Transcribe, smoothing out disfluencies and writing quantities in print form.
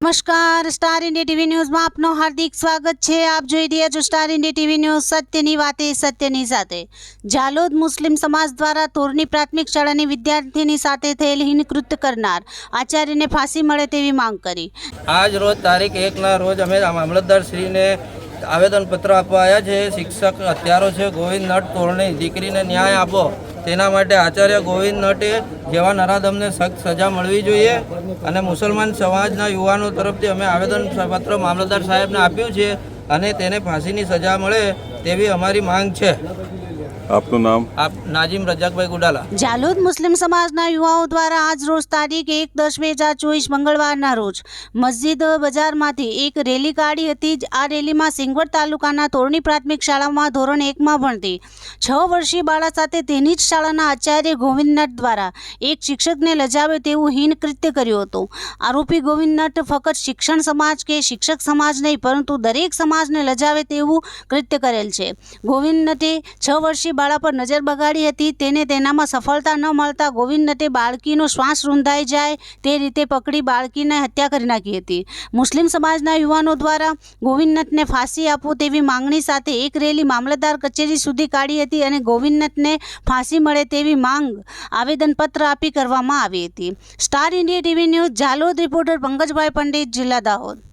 નમસ્કાર, star India TV ન્યૂઝમાં આપનું હાર્દિક સ્વાગત છે। આપ જોઈ રહ્યા છો સ્ટાર ઇન્ડિયા ટીવી ન્યૂઝ, સત્યની વાતે સત્યની સાથે। ઝાલોદ મુસ્લિમ સમાજ દ્વારા તોરની પ્રાથમિક શાળાની વિદ્યાર્થીની સાથે થયેલ હિનકૃત્ય કરનાર આચાર્યને ફાંસી મળે તેવી માંગ કરી। આજ રોજ તારીખ 1ના રોજ અમે મામલતદારશ્રીને આવેદનપત્ર આપવા આવ્યા છે। શિક્ષક હત્યારો છે ગોવિંદ નટ તોરણી, દીકરીને ન્યાય આપો તેના માટે આચાર્ય ગોવિંદ નટે જેવા નરાધમને સખ્ત સજા મળવી જોઈએ અને મુસલમાન સમાજના યુવાનો તરફથી અમે આવેદનપત્ર મામલતદાર સાહેબને આપ્યું છે અને તેને ફાંસીની સજા મળે તેવી અમારી માંગ છે। આપનું નામ? નાજીમ રજાકભાઈ ગુડાલા। ઝાલોદ મુસ્લિમ સમાજના યુવાઓ દ્વારા આજ રોજ તારીખ 1/10/2024 મંગળવારના રોજ મસ્જિદ બજારમાંથી એક રેલી કાઢી હતી। આ રેલીમાં સિંગવડ તાલુકાના તોરણી પ્રાથમિક શાળામાં ધોરણ 1માં ભણતી 6 વર્ષીય બાળા સાથે તેની જ શાળાના આચાર્ય ગોવિંદ નટ દ્વારા એક શિક્ષકને લજાવે તેવું હીન કૃત્ય કર્યું હતું। આરોપી ગોવિંદ નટ ફક્ત શિક્ષણ સમાજ કે શિક્ષક સમાજ નહીં પરંતુ દરેક સમાજને લજાવે તેવું કૃત્ય કરેલ છે। ગોવિંદ નટે 6 વર્ષીય બાળા પર નજર બગાડી હતી। તેને તેનામાં સફળતા ન મળતા ગોવિંદ નટે બાળકીનો શ્વાસ રૂંધાઈ જાય તે રીતે પકડી બાળકીને હત્યા કરી નાખી હતી। મુસ્લિમ સમાજના યુવાનો દ્વારા ગોવિંદ નટને ફાંસી આપો તેવી માંગણી સાથે એક રેલી મામલતદાર કચેરી સુધી કાઢી હતી અને ગોવિંદ નટને ફાંસી મળે તેવી માંગ આવેદનપત્ર આપી કરવામાં આવી હતી। Star India TV news Jhalod reporter Pankajbhai Pandit, જિલ્લા દાહોદ।